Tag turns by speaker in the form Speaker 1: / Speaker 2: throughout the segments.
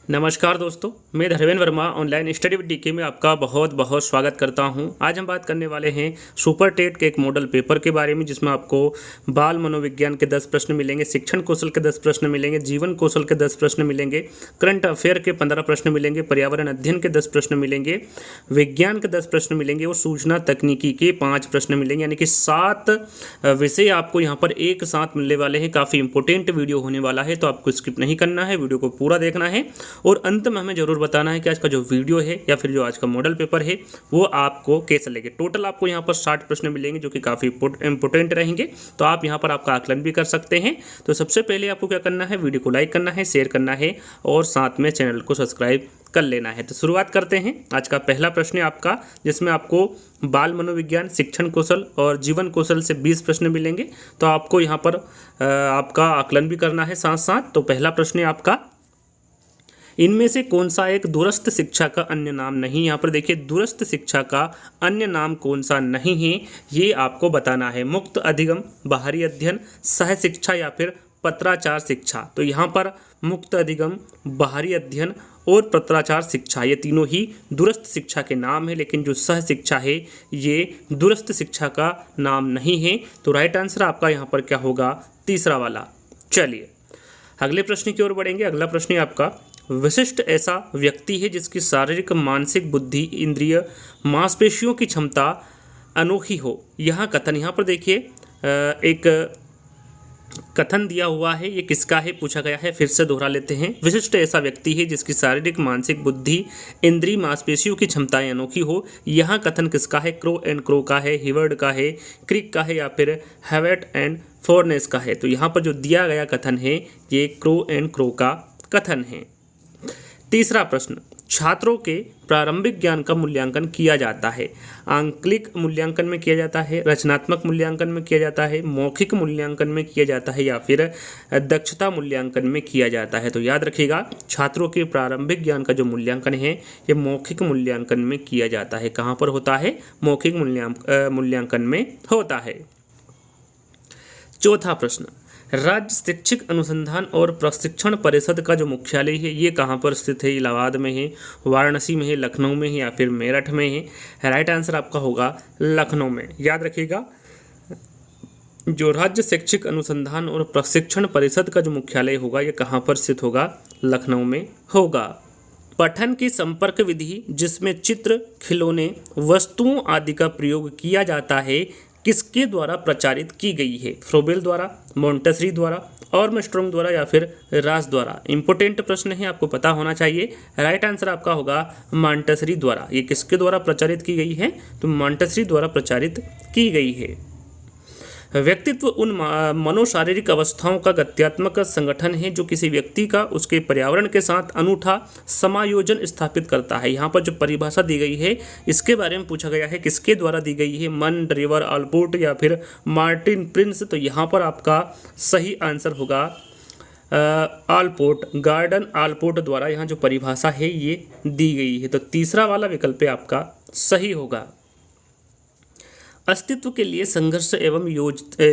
Speaker 1: नमस्कार दोस्तों, मैं Dharmendra Verma online study with DK में आपका बहुत बहुत स्वागत करता हूं। आज हम बात करने वाले हैं सुपर टेट के एक मॉडल पेपर के बारे में, जिसमें आपको बाल मनोविज्ञान के 10 प्रश्न मिलेंगे, शिक्षण कौशल के 10 प्रश्न मिलेंगे, जीवन कौशल के 10 प्रश्न मिलेंगे, करंट अफेयर के 15 प्रश्न मिलेंगे, पर्यावरण अध्ययन के 10 प्रश्न मिलेंगे, विज्ञान के 10 प्रश्न मिलेंगे और सूचना तकनीकी के 5 प्रश्न मिलेंगे। यानी कि 7 विषय आपको यहाँ पर एक साथ मिलने वाले हैं। काफ़ी इंपॉर्टेंट वीडियो होने वाला है, तो आपको स्किप नहीं करना है, वीडियो को पूरा देखना है और अंत में हमें जरूर बताना है कि आज का जो वीडियो है या फिर जो आज का मॉडल पेपर है वो आपको कैसे लगे। टोटल आपको यहाँ पर 60 प्रश्न मिलेंगे जो कि काफ़ी इंपॉर्टेंट रहेंगे, तो आप यहाँ पर आपका आकलन भी कर सकते हैं। तो सबसे पहले आपको क्या करना है, वीडियो को लाइक करना है, शेयर करना है और साथ में चैनल को सब्सक्राइब कर लेना है। तो शुरुआत करते हैं। आज का पहला प्रश्न है आपका, जिसमें आपको बाल मनोविज्ञान, शिक्षण कौशल और जीवन कौशल से 20 प्रश्न मिलेंगे। तो आपको यहाँ पर आपका आकलन भी करना है साथ साथ। तो पहला प्रश्न है आपका, इनमें से कौन सा एक दूरस्थ शिक्षा का अन्य नाम नहीं। यहाँ पर देखिए, दूरस्थ शिक्षा का अन्य नाम कौन सा नहीं है, ये आपको बताना है। मुक्त अधिगम, बाहरी अध्ययन, सह शिक्षा या फिर पत्राचार शिक्षा। तो यहाँ पर मुक्त अधिगम, बाहरी अध्ययन और पत्राचार शिक्षा, ये तीनों ही दूरस्थ शिक्षा के नाम है, लेकिन जो सह शिक्षा है ये दूरस्थ शिक्षा का नाम नहीं है। तो राइट आंसर आपका यहाँ पर क्या होगा, तीसरा वाला। चलिए अगले प्रश्न की ओर बढ़ेंगे। अगला प्रश्न है आपका, विशिष्ट ऐसा व्यक्ति है जिसकी शारीरिक, मानसिक, बुद्धि, इंद्रिय, मांसपेशियों की क्षमता अनोखी हो। यह कथन, यहाँ पर देखिए एक कथन दिया हुआ है, ये किसका है पूछा गया है, फिर से दोहरा लेते हैं। विशिष्ट ऐसा व्यक्ति है जिसकी शारीरिक, मानसिक, बुद्धि, इंद्रिय, मांसपेशियों की क्षमताएं अनोखी हो। यह कथन किसका है, क्रो एंड क्रो का है, हिवर्ड का है, क्रिक का है या फिर हैवेट एंड फोर्नेस का है। तो यहाँ पर जो दिया गया कथन है ये क्रो एंड क्रो का कथन है। तीसरा प्रश्न, छात्रों के प्रारंभिक ज्ञान का मूल्यांकन किया जाता है। आंकलिक मूल्यांकन में किया जाता है, रचनात्मक मूल्यांकन में किया जाता है, मौखिक मूल्यांकन में किया जाता है या फिर दक्षता मूल्यांकन में किया जाता है। तो याद रखिएगा, छात्रों के प्रारंभिक ज्ञान का जो मूल्यांकन है ये मौखिक मूल्यांकन में किया जाता है। कहाँ पर होता है, मौखिक मूल्यांकन में होता है। चौथा प्रश्न, राज्य शैक्षिक अनुसंधान और प्रशिक्षण परिषद का जो मुख्यालय है ये कहाँ पर स्थित है। इलाहाबाद में है, वाराणसी में है, लखनऊ में है या फिर मेरठ में है। राइट आंसर आपका होगा लखनऊ में। याद रखिएगा, जो राज्य शैक्षिक अनुसंधान और प्रशिक्षण परिषद का जो मुख्यालय होगा ये कहाँ पर स्थित होगा, लखनऊ में होगा। पठन की संपर्क विधि जिसमें चित्र, खिलौने, वस्तुओं आदि का प्रयोग किया जाता है किसके द्वारा प्रचारित की गई है। फ्रोबेल द्वारा, मोंटेसरी द्वारा, आर्मस्ट्रॉन्ग द्वारा या फिर रास द्वारा। इंपॉर्टेंट प्रश्न है, आपको पता होना चाहिए। राइट आंसर आपका होगा मोंटेसरी द्वारा। ये किसके द्वारा प्रचारित की गई है, तो मोंटेसरी द्वारा प्रचारित की गई है। व्यक्तित्व उन मनोशारीरिक अवस्थाओं का गत्यात्मक संगठन है जो किसी व्यक्ति का उसके पर्यावरण के साथ अनूठा समायोजन स्थापित करता है। यहाँ पर जो परिभाषा दी गई है इसके बारे में पूछा गया है, किसके द्वारा दी गई है, मन, ड्रीवर, आल्पोर्ट या फिर मार्टिन प्रिंस। तो यहाँ पर आपका सही आंसर होगा आल्पोर्ट, गार्डन आल्पोर्ट द्वारा यहाँ जो परिभाषा है ये दी गई है। तो तीसरा वाला विकल्प आपका सही होगा। अस्तित्व के लिए संघर्ष एवं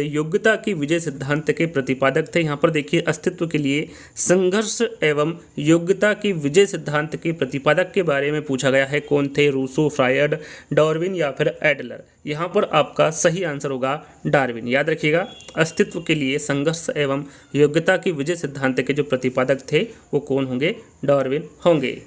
Speaker 1: योग्यता की विजय सिद्धांत के प्रतिपादक थे। यहाँ पर देखिए, अस्तित्व के लिए संघर्ष एवं योग्यता की विजय सिद्धांत के प्रतिपादक के बारे में पूछा गया है। कौन थे, रूसो, फ्रायड, डार्विन या फिर एडलर। यहाँ पर आपका सही आंसर होगा डार्विन। याद रखिएगा, अस्तित्व के लिए संघर्ष एवं योग्यता की विजय सिद्धांत के जो प्रतिपादक थे वो कौन होंगे, डार्विन होंगे।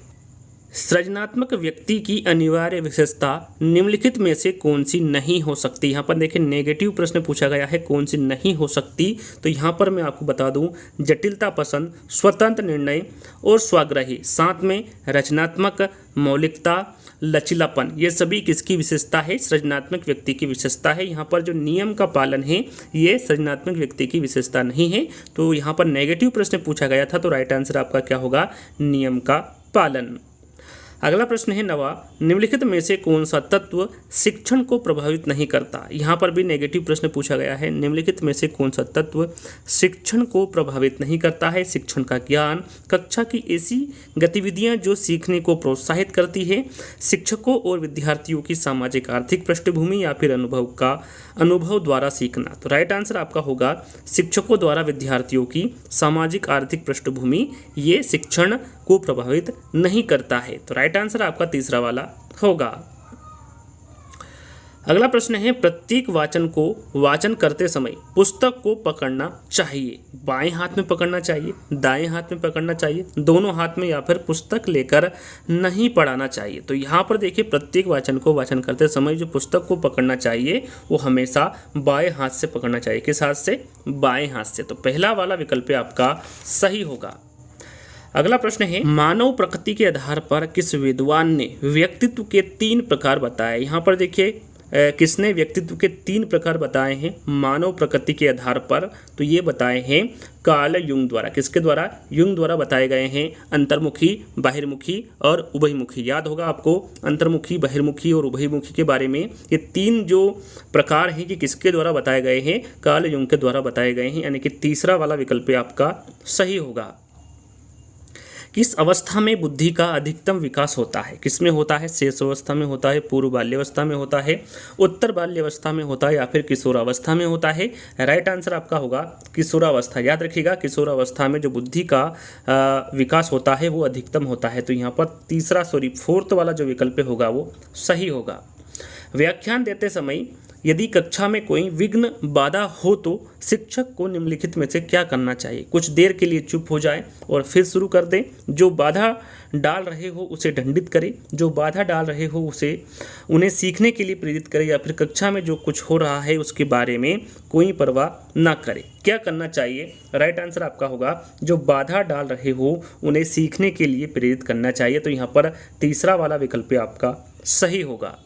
Speaker 1: सृजनात्मक व्यक्ति की अनिवार्य विशेषता निम्नलिखित में से कौन सी नहीं हो सकती। यहाँ पर देखिए, नेगेटिव प्रश्न पूछा गया है, कौन सी नहीं हो सकती। तो यहाँ पर मैं आपको बता दूँ, जटिलता पसंद, स्वतंत्र निर्णय और स्वाग्राही, साथ में रचनात्मक, मौलिकता, लचीलापन, ये सभी किसकी विशेषता है, सृजनात्मक व्यक्ति की विशेषता है। यहाँ पर जो नियम का पालन है ये सृजनात्मक व्यक्ति की विशेषता नहीं है। तो यहाँ पर नेगेटिव प्रश्न पूछा गया था, तो राइट आंसर आपका क्या होगा, नियम का पालन। अगला प्रश्न है 9वां, निम्नलिखित में से कौन सा तत्व शिक्षण को प्रभावित नहीं करता। यहाँ पर भी नेगेटिव प्रश्न पूछा गया है, निम्नलिखित में से कौन सा तत्व शिक्षण को प्रभावित नहीं करता है। शिक्षण का ज्ञान, कक्षा की ऐसी गतिविधियाँ जो सीखने को प्रोत्साहित करती है, शिक्षकों और विद्यार्थियों की सामाजिक आर्थिक पृष्ठभूमि या फिर अनुभव द्वारा सीखना। तो राइट आंसर आपका होगा शिक्षकों द्वारा विद्यार्थियों की सामाजिक आर्थिक पृष्ठभूमि, ये शिक्षण को प्रभावित नहीं करता है। तो राइट आंसर आपका तीसरा वाला होगा। अगला प्रश्न है, प्रत्येक वाचन करते समय पुस्तक को पकड़ना चाहिए, बाएं हाथ में पकड़ना चाहिए, दाएं हाथ में पकड़ना चाहिए, दोनों हाथ में, या फिर पुस्तक लेकर नहीं पढ़ाना चाहिए। तो यहाँ पर देखिए, प्रत्येक वाचन करते समय जो पुस्तक को पकड़ना चाहिए वो हमेशा बाएं हाथ से पकड़ना चाहिए। किस हाथ से? बाएं हाथ से। तो पहला वाला विकल्प आपका सही होगा। अगला प्रश्न है, मानव प्रकृति के आधार पर किस विद्वान ने व्यक्तित्व के 3 प्रकार बताए। यहाँ पर देखिए, किसने व्यक्तित्व के 3 प्रकार बताए हैं मानव प्रकृति के आधार पर? तो ये बताए हैं कार्ल युंग द्वारा। किसके द्वारा? युंग द्वारा बताए गए हैं। अंतर्मुखी, बहिर्मुखी और उभयमुखी। याद होगा आपको अंतर्मुखी, बहिर्मुखी और उभयमुखी के बारे में। ये 3 जो प्रकार हैं कि किसके द्वारा बताए गए हैं? कार्ल युंग के द्वारा बताए गए हैं, यानी कि तीसरा वाला विकल्प आपका सही होगा। किस अवस्था में बुद्धि का अधिकतम विकास होता है? किसमें होता है? शेष अवस्था में होता है, पूर्व बाल्यावस्था में होता है, उत्तर बाल्यावस्था में होता है, या फिर किशोरावस्था में होता है? राइट आंसर आपका होगा किशोरावस्था। याद रखिएगा, किशोरावस्था में जो बुद्धि का विकास होता है वो अधिकतम होता है। तो यहाँ पर फोर्थ वाला जो विकल्प होगा वो सही होगा। व्याख्यान देते समय यदि कक्षा में कोई विघ्न बाधा हो तो शिक्षक को निम्नलिखित में से क्या करना चाहिए? कुछ देर के लिए चुप हो जाए और फिर शुरू कर दें, जो बाधा डाल रहे हो उसे दंडित करे, जो बाधा डाल रहे हो उन्हें सीखने के लिए प्रेरित करे, या फिर कक्षा में जो कुछ हो रहा है उसके बारे में कोई परवाह ना करे। क्या करना चाहिए? राइट आंसर आपका होगा जो बाधा डाल रहे हो उन्हें सीखने के लिए प्रेरित करना चाहिए। तो यहाँ पर तीसरा वाला विकल्प आपका सही होगा।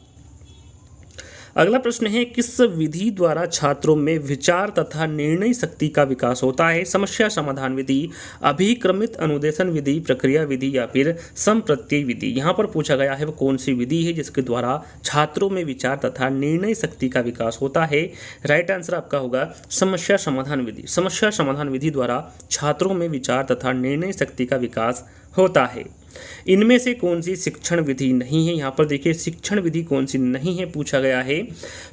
Speaker 1: अगला प्रश्न है, किस विधि द्वारा छात्रों में विचार तथा निर्णय शक्ति का विकास होता है? समस्या समाधान विधि, अभिक्रमित अनुदेशन विधि, प्रक्रिया विधि, या फिर समप्रत्यय विधि? यहाँ पर पूछा गया है वो कौन सी विधि है जिसके द्वारा छात्रों में विचार तथा निर्णय शक्ति का विकास होता है? राइट आंसर आपका होगा समस्या समाधान विधि। समस्या समाधान विधि द्वारा छात्रों में विचार तथा निर्णय शक्ति का विकास होता है। इनमें से कौन सी शिक्षण विधि नहीं है? यहाँ पर देखिए, शिक्षण विधि कौन सी नहीं है पूछा गया है।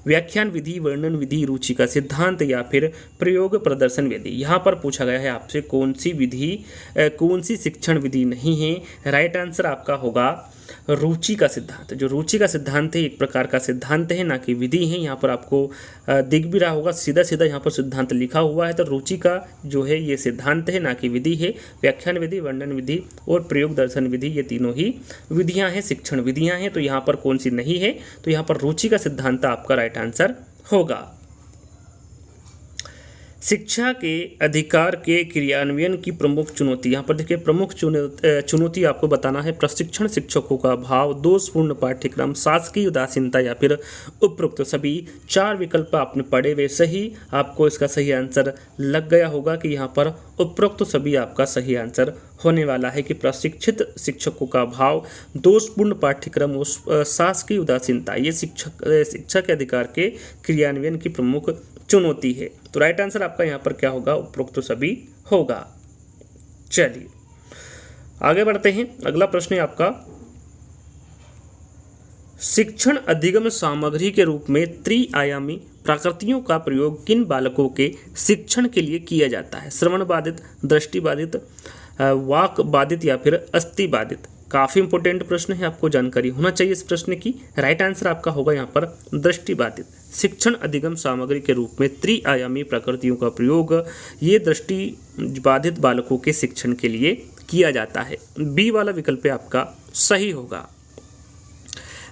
Speaker 1: व्याख्यान विधि, वर्णन विधि, रुचि का सिद्धांत, या फिर प्रयोग प्रदर्शन विधि? यहाँ पर पूछा गया है आपसे कौन सी शिक्षण विधि नहीं है? राइट आंसर आपका होगा रुचि का सिद्धांत। जो रुचि का सिद्धांत है एक प्रकार का सिद्धांत है, ना कि विधि है। यहाँ पर आपको दिख भी रहा होगा, सीधा सीधा यहाँ पर सिद्धांत लिखा हुआ है। तो रुचि का जो है ये सिद्धांत है, ना कि विधि है। व्याख्यान विधि, वर्णन विधि और प्रयोग दर्शन विधि, ये तीनों ही विधियाँ हैं, शिक्षण विधियाँ हैं। तो यहाँ पर कौन सी नहीं है? तो यहाँ पर रुचि का सिद्धांत आपका राइट आंसर होगा। शिक्षा के अधिकार के क्रियान्वयन की प्रमुख चुनौती। यहाँ पर देखिए, प्रमुख चुनौती आपको बताना है। प्रशिक्षण शिक्षकों का अभाव, दोषपूर्ण पाठ्यक्रम, शासकीय उदासीनता, या फिर उपरोक्त। सभी 4 विकल्प आपने पढ़े वे सही, आपको इसका सही आंसर लग गया होगा कि यहाँ पर उपरोक्त सभी आपका सही आंसर होने वाला है कि प्रशिक्षित शिक्षकों का अभाव, दोषपूर्ण पाठ्यक्रम और शासकीय उदासीनता ये शिक्षा के अधिकार के क्रियान्वयन की प्रमुख चुनौती है। तो राइट आंसर आपका यहाँ पर क्या होगा? उपरोक्त सभी होगा। चलिए आगे बढ़ते हैं। अगला प्रश्न है आपका, शिक्षण अधिगम सामग्री के रूप में त्रिआयामी प्रकृतियों का प्रयोग किन बालकों के शिक्षण के लिए किया जाता है? श्रवण बाधित, दृष्टि बाधित, वाक बाधित, या फिर अस्थि बाधित? काफ़ी इंपॉर्टेंट प्रश्न है, आपको जानकारी होना चाहिए इस प्रश्न की। राइट आंसर आपका होगा यहाँ पर दृष्टि बाधित। शिक्षण अधिगम सामग्री के रूप में त्रिआयामी प्रकृतियों का प्रयोग ये दृष्टि बाधित बालकों के शिक्षण के लिए किया जाता है। बी वाला विकल्प आपका सही होगा।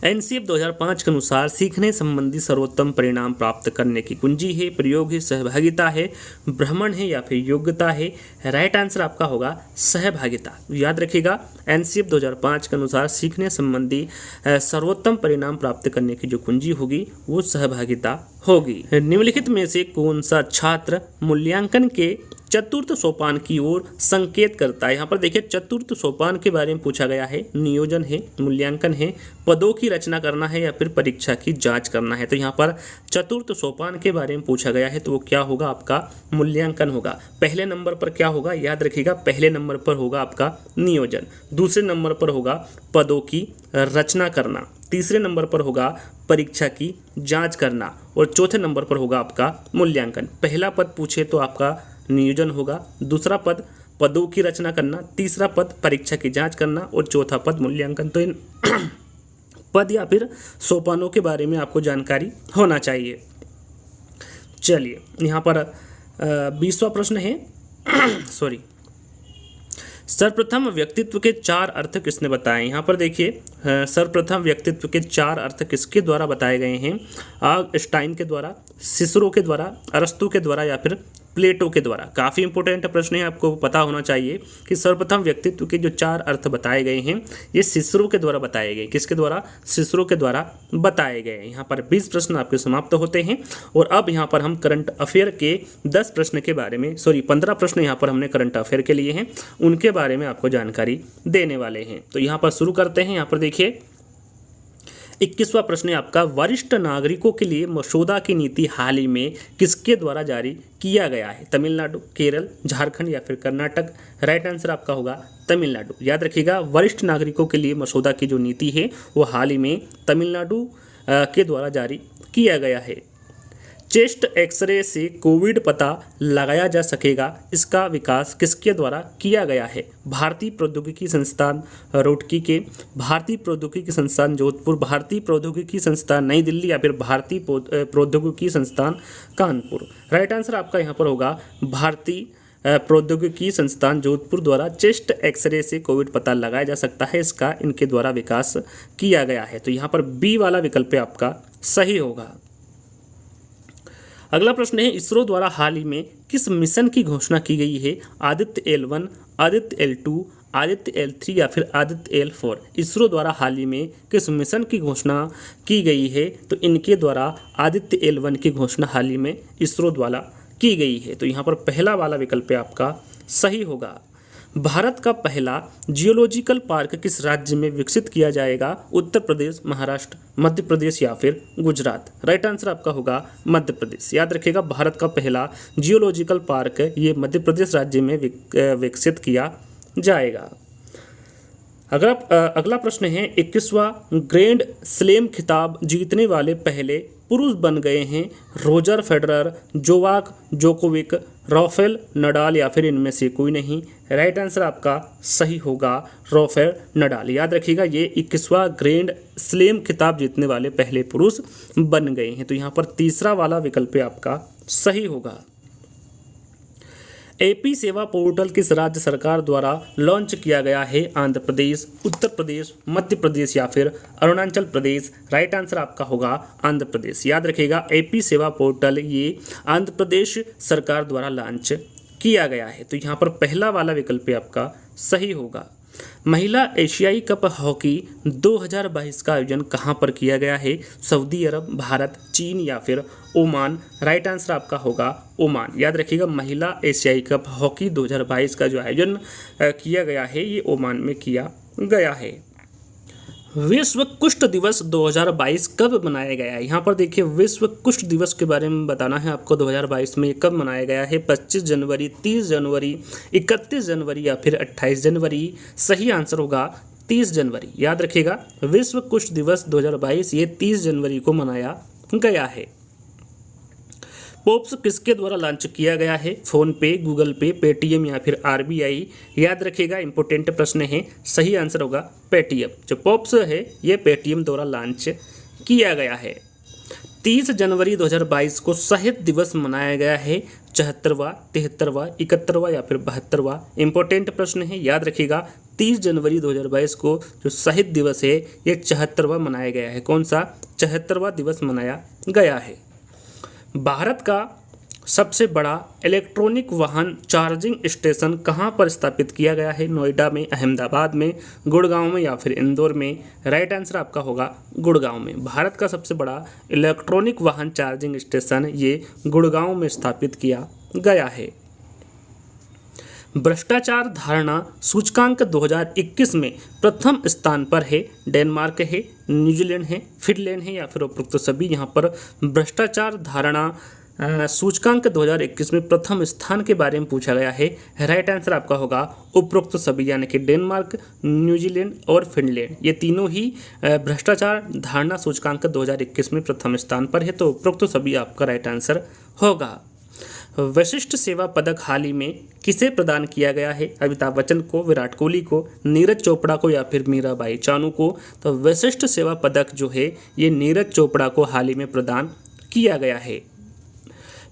Speaker 1: एनसीएफ 2005 के अनुसार सीखने संबंधी सर्वोत्तम परिणाम प्राप्त करने की कुंजी है, प्रयोग है, सहभागिता है, भ्रमण है, या फिर योग्यता है? राइट आंसर आपका होगा सहभागिता। याद रखिएगा, एनसीएफ 2005 के अनुसार सीखने संबंधी सर्वोत्तम परिणाम प्राप्त करने की जो कुंजी होगी वो सहभागिता होगी। निम्नलिखित में से कौन सा छात्र मूल्यांकन के चतुर्थ सोपान की ओर संकेत करता है? यहाँ पर देखिए, चतुर्थ सोपान के बारे में पूछा गया है। नियोजन है, मूल्यांकन है, पदों की रचना करना है, या फिर परीक्षा की जांच करना है? तो यहाँ पर चतुर्थ सोपान के बारे में पूछा गया है, तो वो क्या होगा? आपका मूल्यांकन होगा। पहले नंबर पर क्या होगा? याद रखिएगा, पहले नंबर पर होगा आपका नियोजन, दूसरे नंबर पर होगा पदों की रचना करना, तीसरे नंबर पर होगा परीक्षा की जांच करना, और चौथे नंबर पर होगा आपका मूल्यांकन। पहला पद पूछे तो आपका नियोजन होगा, दूसरा पद पदों की रचना करना, तीसरा पद परीक्षा की जांच करना और चौथा पद मूल्यांकन। तो इन पद या फिर सोपानों के बारे में आपको जानकारी होना चाहिए। चलिए यहाँ पर 20वां प्रश्न है सॉरी, सर्वप्रथम व्यक्तित्व के 4 अर्थ किसने बताए। यहाँ पर देखिए सर्वप्रथम व्यक्तित्व के 4 अर्थ किसके द्वारा बताए गए हैं। आइंस्टाइन के द्वारा, सिसरो के द्वारा, अरस्तु के द्वारा या फिर प्लेटो के द्वारा। काफ़ी इंपॉर्टेंट प्रश्न है, आपको पता होना चाहिए कि सर्वप्रथम व्यक्तित्व के जो 4 अर्थ बताए गए हैं ये सिसरो के द्वारा बताए गए। किसके द्वारा? सिसरो के द्वारा बताए गए। यहाँ पर 20 प्रश्न आपके समाप्त होते हैं और अब यहाँ पर हम करंट अफेयर के 10 प्रश्न के बारे में 15 प्रश्न यहाँ पर हमने करंट अफेयर के लिए हैं, उनके बारे में आपको जानकारी देने वाले हैं। तो यहाँ पर शुरू करते हैं। यहाँ पर देखिए 21वां प्रश्न है आपका, वरिष्ठ नागरिकों के लिए मसौदा की नीति हाल ही में किसके द्वारा जारी किया गया है। तमिलनाडु, केरल, झारखंड या फिर कर्नाटक। राइट आंसर आपका होगा तमिलनाडु। याद रखिएगा, वरिष्ठ नागरिकों के लिए मसौदा की जो नीति है वो हाल ही में तमिलनाडु के द्वारा जारी किया गया है। चेस्ट एक्सरे से कोविड पता लगाया जा सकेगा, इसका विकास किसके द्वारा किया गया है। भारतीय प्रौद्योगिकी संस्थान रुड़की के, भारतीय प्रौद्योगिकी संस्थान जोधपुर, भारतीय प्रौद्योगिकी संस्थान नई दिल्ली या फिर भारतीय प्रौद्योगिकी संस्थान कानपुर। राइट आंसर आपका यहाँ पर होगा भारतीय प्रौद्योगिकी संस्थान जोधपुर द्वारा चेस्ट एक्सरे से कोविड पता लगाया जा सकता है, इसका इनके द्वारा विकास किया गया है। तो यहाँ पर बी वाला विकल्प आपका सही होगा। अगला प्रश्न है, इसरो द्वारा हाल ही में किस मिशन की घोषणा की गई है। Aditya L1, Aditya L2, Aditya L3 या फिर आदित्य L4। इसरो द्वारा हाल ही में किस मिशन की घोषणा की गई है। तो इनके द्वारा आदित्य L1 की घोषणा हाल ही में इसरो द्वारा की गई है। तो यहाँ पर पहला वाला विकल्प आपका सही होगा। भारत का पहला जियोलॉजिकल पार्क किस राज्य में विकसित किया जाएगा। उत्तर प्रदेश, महाराष्ट्र, मध्य प्रदेश या फिर गुजरात। राइट आंसर आपका होगा मध्य प्रदेश। याद रखिएगा, भारत का पहला जियोलॉजिकल पार्क ये मध्य प्रदेश राज्य में विकसित किया जाएगा। अगला प्रश्न है, 21वां ग्रैंड स्लैम खिताब जीतने वाले पहले पुरुष बन गए हैं। Roger Federer, Novak Djokovic, Rafael Nadal या फिर इनमें से कोई नहीं। राइट आंसर आपका सही होगा राफेल नडाल। याद रखिएगा, ये 21वां ग्रैंड स्लैम खिताब जीतने वाले पहले पुरुष बन गए हैं। तो यहाँ पर तीसरा वाला विकल्प आपका सही होगा। एपी सेवा पोर्टल किस राज्य सरकार द्वारा लॉन्च किया गया है। आंध्र प्रदेश, उत्तर प्रदेश, मध्य प्रदेश या फिर अरुणाचल प्रदेश। राइट आंसर आपका होगा आंध्र प्रदेश। याद रखिएगा, एपी सेवा पोर्टल ये आंध्र प्रदेश सरकार द्वारा लॉन्च किया गया है। तो यहाँ पर पहला वाला विकल्प आपका सही होगा। महिला एशियाई कप हॉकी 2022 का आयोजन कहाँ पर किया गया है। सऊदी अरब, भारत, चीन या फिर ओमान। राइट आंसर आपका होगा ओमान। याद रखिएगा, महिला एशियाई कप हॉकी 2022 का जो आयोजन किया गया है ये ओमान में किया गया है। विश्व कुष्ठ दिवस 2022 कब मनाया गया है। यहाँ पर देखिए, विश्व कुष्ठ दिवस के बारे में बताना है आपको। 2022 में कब मनाया गया है। 25 जनवरी, 30 जनवरी, 31 जनवरी या फिर 28 जनवरी। सही आंसर होगा 30 जनवरी। याद रखिएगा, विश्व कुष्ठ दिवस 2022 ये 30 जनवरी को मनाया गया है। पॉप्स किसके द्वारा लॉन्च किया गया है। फोन पे, गूगल पे, पेटीएम या फिर आरबीआई। याद रखिएगा, इंपॉर्टेंट प्रश्न है। सही आंसर होगा पेटीएम। जो पॉप्स है ये पेटीएम द्वारा लॉन्च किया गया है। 30 जनवरी 2022 को शहीद दिवस मनाया गया है। 74वां, 73वां, 71वां या फिर 72वां। इंपॉर्टेंट प्रश्न है, याद रखिएगा। 30 जनवरी 2022 को जो शहीद दिवस है ये 74वां मनाया गया है। कौन सा? 74वां दिवस मनाया गया है। भारत का सबसे बड़ा इलेक्ट्रॉनिक वाहन चार्जिंग स्टेशन कहाँ पर स्थापित किया गया है। नोएडा में, अहमदाबाद में, गुड़गांव में या फिर इंदौर में। राइट आंसर आपका होगा गुड़गांव में। भारत का सबसे बड़ा इलेक्ट्रॉनिक वाहन चार्जिंग स्टेशन ये गुड़गांव में स्थापित किया गया है। भ्रष्टाचार धारणा सूचकांक 2021 में प्रथम स्थान पर है। डेनमार्क है, न्यूजीलैंड है, फिनलैंड है या फिर उपरोक्त सभी। यहाँ पर भ्रष्टाचार धारणा सूचकांक 2021 में प्रथम स्थान के बारे में पूछा गया है। राइट आंसर आपका होगा उपरोक्त सभी, यानी कि डेनमार्क, न्यूजीलैंड और फिनलैंड ये तीनों ही भ्रष्टाचार धारणा सूचकांक 2021 में प्रथम स्थान पर है। तो उपरोक्त सभी आपका राइट आंसर होगा। विशिष्ट सेवा पदक हाल ही में किसे प्रदान किया गया है? अमिताभ बच्चन को, विराट कोहली को, नीरज चोपड़ा को या फिर मीराबाई चानू को? तो विशिष्ट सेवा पदक जो है ये नीरज चोपड़ा को हाल ही में प्रदान किया गया है।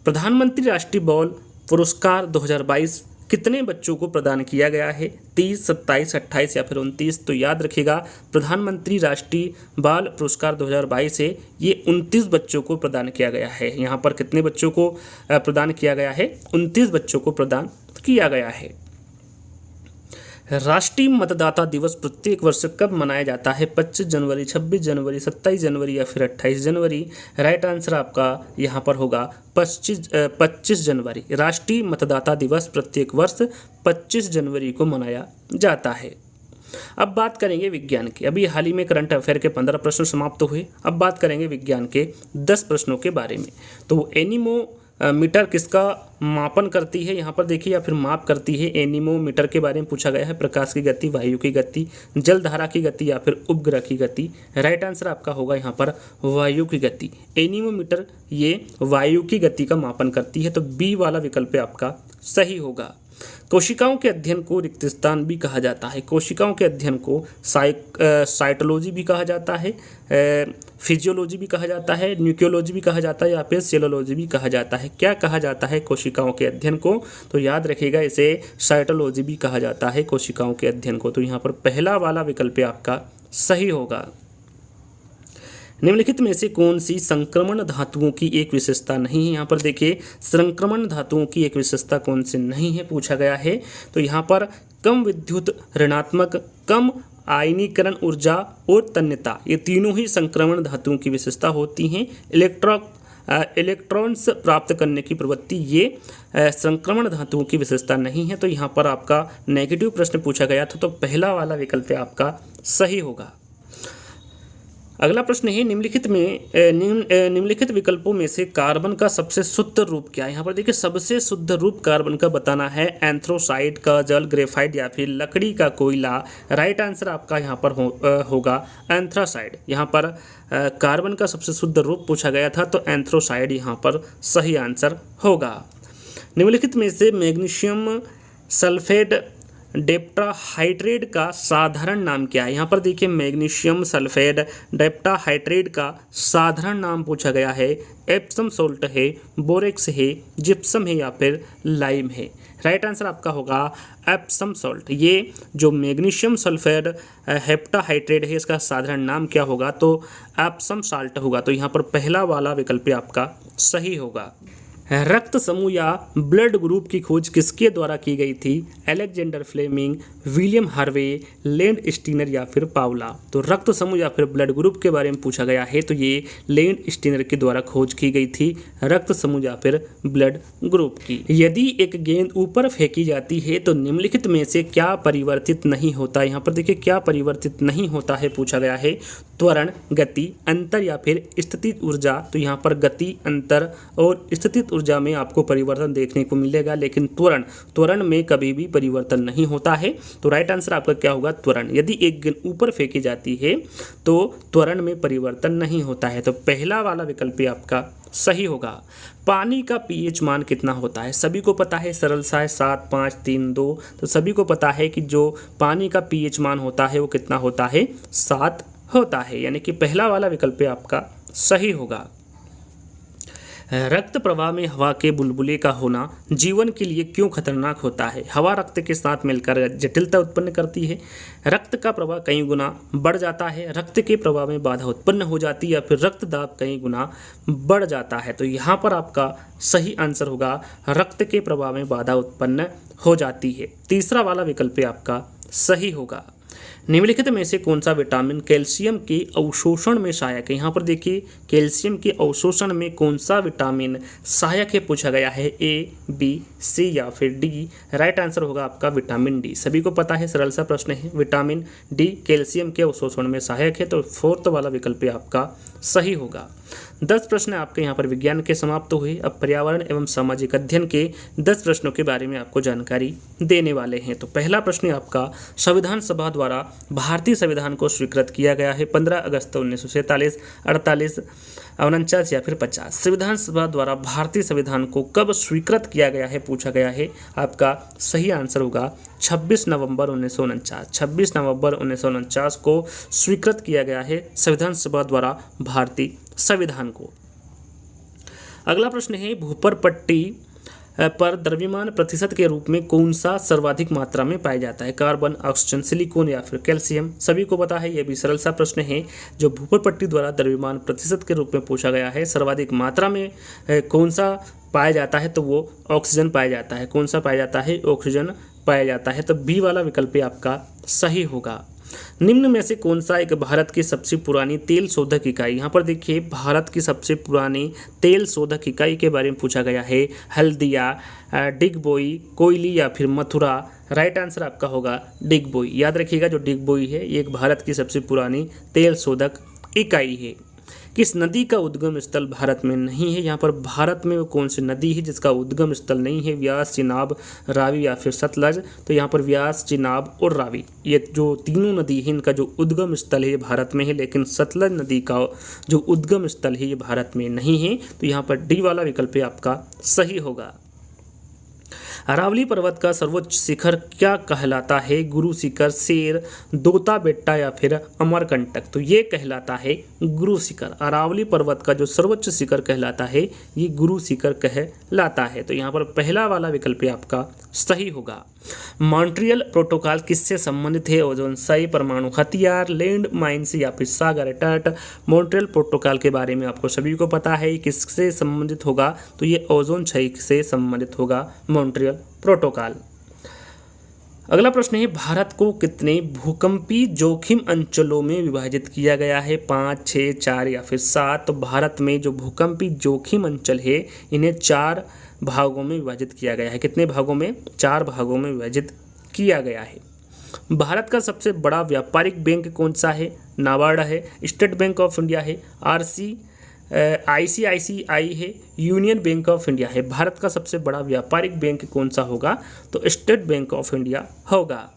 Speaker 1: प्रधानमंत्री राष्ट्रीय बाल पुरस्कार 2022 कितने बच्चों को प्रदान किया गया है? 30, 27, 28 या फिर 29? तो याद रखिएगा, प्रधानमंत्री राष्ट्रीय बाल पुरस्कार 2022 है ये 29 बच्चों को प्रदान किया गया है। यहाँ पर कितने बच्चों को प्रदान किया गया है? 29 बच्चों को प्रदान किया गया है। राष्ट्रीय मतदाता दिवस प्रत्येक वर्ष कब मनाया जाता है? 25 जनवरी, 26 जनवरी, 27 जनवरी या फिर 28 जनवरी? राइट आंसर आपका यहाँ पर होगा 25 जनवरी। राष्ट्रीय मतदाता दिवस प्रत्येक वर्ष 25 जनवरी को मनाया जाता है। अब बात करेंगे विज्ञान की। अभी हाल ही में करंट अफेयर के 15 प्रश्न समाप्त हुए। अब बात करेंगे विज्ञान के 10 प्रश्नों के बारे में। तो एनीमोमीटर किसका मापन करती है? यहाँ पर देखिए, या फिर माप करती है। एनीमोमीटर के बारे में पूछा गया है। प्रकाश की गति, वायु की गति, जल धारा की गति या फिर उपग्रह की गति? राइट आंसर आपका होगा यहाँ पर वायु की गति। एनीमोमीटर ये वायु की गति का मापन करती है, तो बी वाला विकल्प आपका सही होगा। कोशिकाओं के अध्ययन को रिक्त स्थान भी कहा जाता है। कोशिकाओं के अध्ययन को साइटोलॉजी भी कहा जाता है, फिजियोलॉजी भी कहा जाता है, न्यूक्लियोलॉजी भी कहा जाता है या फिर सेलोलॉजी भी कहा जाता है। क्या कहा जाता है कोशिकाओं के अध्ययन को? तो याद रखिएगा, इसे साइटोलॉजी भी कहा जाता है कोशिकाओं के अध्ययन को। तो यहाँ पर पहला वाला विकल्प आपका सही होगा। निम्नलिखित में से कौन सी संक्रमण धातुओं की एक विशेषता नहीं है? यहाँ पर देखिए, संक्रमण धातुओं की एक विशेषता कौन सी नहीं है पूछा गया है। तो यहाँ पर कम विद्युत ऋणात्मक, कम आयनीकरण ऊर्जा और तन्यता, ये तीनों ही संक्रमण धातुओं की विशेषता होती हैं। इलेक्ट्रॉन्स प्राप्त करने की प्रवृत्ति, ये संक्रमण धातुओं की विशेषता नहीं है। तो यहाँ पर आपका नेगेटिव प्रश्न पूछा गया था, तो पहला वाला विकल्प आपका सही होगा। अगला प्रश्न है, निम्नलिखित विकल्पों में से कार्बन का सबसे शुद्ध रूप क्या है? यहाँ पर देखिए, सबसे शुद्ध रूप कार्बन का बताना है। एंथ्रोसाइड का जल, ग्रेफाइट या फिर लकड़ी का कोयला? राइट आंसर आपका यहाँ पर होगा एंथ्रासाइड। यहाँ पर कार्बन का सबसे शुद्ध रूप पूछा गया था, तो एंथ्रोसाइड यहाँ पर सही आंसर होगा। निम्नलिखित में से मैग्नीशियम सल्फेट डेप्टाहाइड्रेट का साधारण नाम क्या है? यहाँ पर देखिए, मैग्नीशियम सल्फेट डेप्टाहाइड्रेट का साधारण नाम पूछा गया है। एप्सम सोल्ट है, बोरेक्स है, जिप्सम है या फिर लाइम है? राइट आंसर आपका होगा एप्सम सॉल्ट। ये जो मैग्नीशियम सल्फेट हेप्टाहाइड्रेट है, इसका साधारण नाम क्या होगा? तो एप्सम साल्ट होगा। तो यहाँ पर पहला वाला विकल्प आपका सही होगा। रक्त समूह या ब्लड ग्रुप की खोज किसके द्वारा की गई थी? Alexander Fleming, William Harvey, Landsteiner या फिर पावला? तो रक्त समूह या फिर ब्लड ग्रुप के बारे में पूछा गया है, तो ये लैंड स्टीनर के द्वारा खोज की गई थी, रक्त समूह या फिर ब्लड ग्रुप की। यदि एक गेंद ऊपर फेंकी जाती है तो निम्नलिखित में से क्या परिवर्तित नहीं होता? यहाँ पर देखिए, क्या परिवर्तित नहीं होता है पूछा गया है। त्वरण, गति, अंतर या फिर स्थितिज ऊर्जा? तो यहाँ पर गति, अंतर और स्थितिज ऊर्जा में आपको परिवर्तन देखने को मिलेगा, लेकिन त्वरण में कभी भी परिवर्तन नहीं होता है। तो राइट आंसर आपका क्या होगा? त्वरण। यदि एक गेंद ऊपर फेंकी जाती है तो त्वरण में परिवर्तन नहीं होता है। तो पहला वाला विकल्प आपका सही होगा। पानी का पीएच मान कितना होता है? सभी को पता है, सरल सा है, 7, 5, 3, 2। तो सभी को पता है कि जो पानी का पीएच मान होता है वो कितना होता है? 7 होता है, यानी कि पहला वाला विकल्प आपका सही होगा। रक्त प्रवाह में हवा के बुलबुले का होना जीवन के लिए क्यों खतरनाक होता है? हवा रक्त के साथ मिलकर जटिलता उत्पन्न करती है, रक्त का प्रवाह कई गुना बढ़ जाता है, रक्त के प्रवाह में बाधा उत्पन्न हो जाती है या फिर रक्त दाब कई गुना बढ़ जाता है? तो यहाँ पर आपका सही आंसर होगा रक्त के प्रवाह में बाधा उत्पन्न हो जाती है। तीसरा वाला विकल्प आपका सही होगा। निम्नलिखित में से कौन सा विटामिन कैल्शियम के अवशोषण में सहायक है? यहाँ पर देखिए, कैल्शियम के अवशोषण में कौन सा विटामिन सहायक है पूछा गया है। ए, बी, सी या फिर डी? राइट आंसर होगा आपका विटामिन डी। सभी को पता है, सरल सा प्रश्न है। विटामिन डी कैल्शियम के अवशोषण में सहायक है, तो फोर्थ वाला विकल्प आपका सही होगा। 10 प्रश्न आपके यहाँ पर विज्ञान के समाप्त हुए। अब पर्यावरण एवं सामाजिक अध्ययन के 10 प्रश्नों के बारे में आपको जानकारी देने वाले हैं। तो पहला प्रश्न आपका, संविधान सभा द्वारा भारतीय संविधान को स्वीकृत किया गया है 15 अगस्त 1947, 48, 49 या फिर 50। संविधान सभा द्वारा भारतीय संविधान को कब स्वीकृत किया गया है पूछा गया है। आपका सही आंसर होगा 26 नवंबर 1949। 26 नवंबर 1949 को स्वीकृत किया गया है संविधान सभा द्वारा भारतीय संविधान को। अगला प्रश्न है भूपर पट्टी पर द्रव्यमान प्रतिशत के रूप में कौन सा सर्वाधिक मात्रा में पाया जाता है। कार्बन, ऑक्सीजन, सिलिकॉन या फिर कैल्शियम। सभी को पता है, यह भी सरल सा प्रश्न है। जो भूपर पट्टी द्वारा द्रव्यमान प्रतिशत के रूप में पूछा गया है, सर्वाधिक मात्रा में कौन सा पाया जाता है, तो वो ऑक्सीजन पाया जाता है। कौन सा पाया जाता है? ऑक्सीजन पाया जाता है। तो बी वाला विकल्प आपका सही होगा। निम्न में से कौन सा एक भारत की सबसे पुरानी तेल शोधक इकाई। यहाँ पर देखिए, भारत की सबसे पुरानी तेल शोधक इकाई के बारे में पूछा गया है। हल्दिया, डिगबोई, कोयली या फिर मथुरा। राइट आंसर आपका होगा डिगबोई। याद रखिएगा, जो डिगबोई है ये एक भारत की सबसे पुरानी तेल शोधक इकाई है। किस नदी का उद्गम स्थल भारत में नहीं है। यहाँ पर भारत में वो कौन सी नदी है जिसका उद्गम स्थल नहीं है। व्यास, चिनाब, रावी या फिर सतलज। तो यहाँ पर व्यास, चिनाब और रावी, ये जो तीनों नदी है, इनका जो उद्गम स्थल है ये भारत में है, लेकिन सतलज नदी का जो उद्गम स्थल है ये भारत में नहीं है। तो यहाँ पर डी वाला विकल्प आपका सही होगा। अरावली पर्वत का सर्वोच्च शिखर क्या कहलाता है। गुरु शिखर, शेर, दोता बेट्टा या फिर अमरकंटक। तो ये कहलाता है गुरु शिखर। अरावली पर्वत का जो सर्वोच्च शिखर कहलाता है ये गुरु शिखर कहलाता है। तो यहाँ पर पहला वाला विकल्प आपका सही होगा। मॉन्ट्रियल प्रोटोकॉल किससे संबंधित है। ओजोन क्षय, परमाणु हथियार, लैंड माइन्स या फिर सागर तट। मॉन्ट्रियल प्रोटोकॉल के बारे में आपको सभी को पता है किससे संबंधित होगा, तो ये ओजोन क्षय से संबंधित होगा मॉन्ट्रियल प्रोटोकॉल। अगला प्रश्न है भारत को कितने भूकंपी जोखिम अंचलों में विभाजित किया गया है। 5, 6, 4 या फिर 7। तो भारत में जो भूकंपी जोखिम अंचल है इन्हें 4 भागों में विभाजित किया गया है। कितने भागों में? 4 भागों में विभाजित किया गया है। भारत का सबसे बड़ा व्यापारिक बैंक कौन सा है। नाबार्ड है, स्टेट बैंक ऑफ इंडिया है, ICICI है, यूनियन बैंक ऑफ इंडिया है। भारत का सबसे बड़ा व्यापारिक बैंक कौन सा होगा, तो स्टेट बैंक ऑफ इंडिया होगा।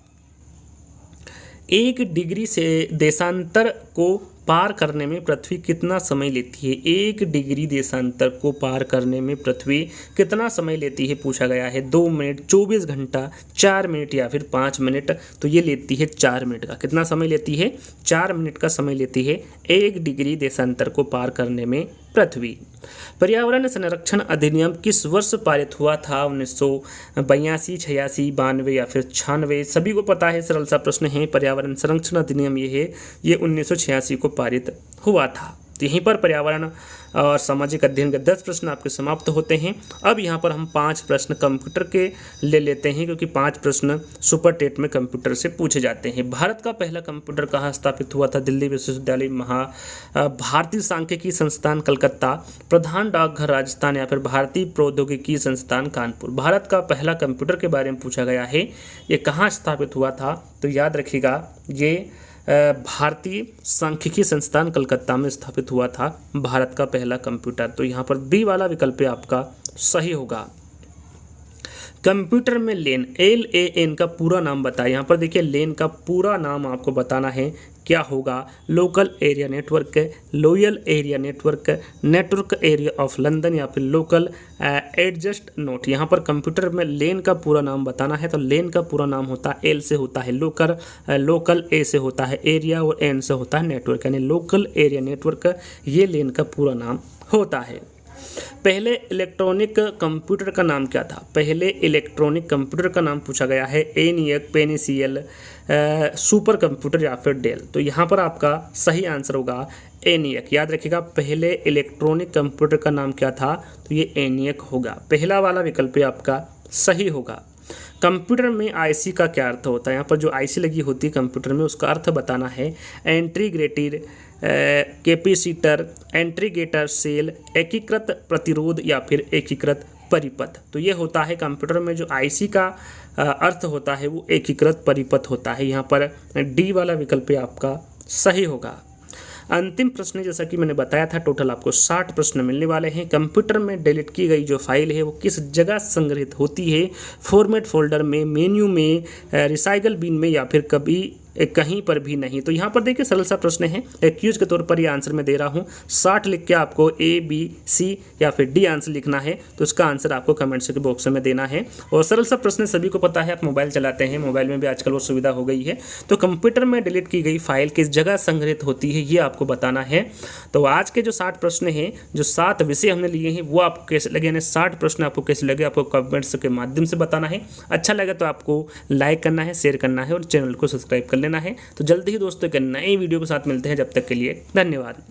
Speaker 1: 1 डिग्री से देशांतर को पार करने में पृथ्वी कितना समय लेती है। 1 डिग्री देशांतर को पार करने में पृथ्वी कितना समय लेती है पूछा गया है। 2 मिनट, 24 घंटा, 4 मिनट या फिर 5 मिनट। तो ये लेती है 4 मिनट का। कितना समय लेती है? 4 मिनट का समय लेती है 1 डिग्री देशांतर को पार करने में पृथ्वी। पर्यावरण संरक्षण अधिनियम किस वर्ष पारित हुआ था। 1982, 86, 92 या फिर 96। सभी को पता है, सरल सा प्रश्न है। पर्यावरण संरक्षण अधिनियम ये है, ये 1986 को पारित हुआ था। तो यहीं पर पर्यावरण और सामाजिक अध्ययन के 10 प्रश्न आपके समाप्त होते हैं। अब यहाँ पर हम 5 प्रश्न कंप्यूटर के ले लेते हैं, क्योंकि 5 प्रश्न सुपर टेट में कंप्यूटर से पूछे जाते हैं। भारत का पहला कंप्यूटर कहाँ स्थापित हुआ था। दिल्ली विश्वविद्यालय, भारतीय सांख्यिकी संस्थान कलकत्ता, प्रधान डाकघर राजस्थान या फिर भारतीय प्रौद्योगिकी संस्थान कानपुर। भारत का पहला कंप्यूटर के बारे में पूछा गया है, ये कहाँ स्थापित हुआ था। तो याद रखिएगा, ये भारतीय सांख्यिकी संस्थान कलकत्ता में स्थापित हुआ था भारत का पहला कंप्यूटर। तो यहाँ पर बी वाला विकल्प आपका सही होगा। कंप्यूटर में लेन, LAN का पूरा नाम बताएं। यहाँ पर देखिए, लेन का पूरा नाम आपको बताना है, क्या होगा। Local area network, loyal area network, network area of London या फिर लोकल एडजस्ट नोट। यहाँ पर कंप्यूटर में लेन का पूरा नाम बताना है। तो लेन का पूरा नाम होता है, L से होता है लोकल, A से होता है एरिया और N से होता है नेटवर्क, यानी लोकल एरिया नेटवर्क, ये लेन का पूरा नाम होता है। पहले इलेक्ट्रॉनिक कंप्यूटर का नाम क्या था। पहले इलेक्ट्रॉनिक कंप्यूटर का नाम पूछा गया है। ENIAC, पेनिसियल, सुपर कंप्यूटर या फिर डेल। तो यहाँ पर आपका सही आंसर होगा ENIAC। याद रखिएगा, पहले इलेक्ट्रॉनिक कंप्यूटर का नाम क्या था, तो ये ENIAC होगा। पहला वाला विकल्प आपका सही होगा। कंप्यूटर में IC का क्या अर्थ होता है। यहाँ पर जो IC लगी होती है कंप्यूटर में, उसका अर्थ बताना है। इंटीग्रेटेड कैपेसिटर, इंटीग्रेटर सेल, एकीकृत प्रतिरोध या फिर एकीकृत परिपथ। तो ये होता है कंप्यूटर में जो IC का अर्थ होता है वो एकीकृत परिपथ होता है। यहाँ पर डी वाला विकल्प आपका सही होगा। अंतिम प्रश्न, जैसा कि मैंने बताया था, टोटल आपको 60 प्रश्न मिलने वाले हैं। कंप्यूटर में डिलीट की गई जो फाइल है वो किस जगह संग्रहित होती है। फॉर्मेट फोल्डर में, मेन्यू में, रिसाइकल बिन में या फिर कभी कहीं पर भी नहीं। तो यहाँ पर देखिए सरल सा प्रश्न है, एक्यूज के तौर पर ये आंसर मैं दे रहा हूँ। 60 लिख के आपको A, B, C या फिर D आंसर लिखना है। तो इसका आंसर आपको कमेंट्स के बॉक्स में देना है। और सरल सा प्रश्न सभी को पता है, आप मोबाइल चलाते हैं, मोबाइल में भी आजकल वो सुविधा हो गई है। तो कंप्यूटर में डिलीट की गई फाइल किस जगह संग्रहित होती है, ये आपको बताना है। तो आज के जो 60 प्रश्न हैं, जो 7 विषय हमने लिए हैं, वो आपको कैसे लगे, यानी 60 प्रश्न आपको कैसे लगे, आपको कमेंट्स के माध्यम से बताना है। अच्छा लगे तो आपको लाइक करना है, शेयर करना है और चैनल को सब्सक्राइब कर लेना है। तो जल्दी ही दोस्तों एक नए वीडियो के साथ मिलते हैं, जब तक के लिए धन्यवाद।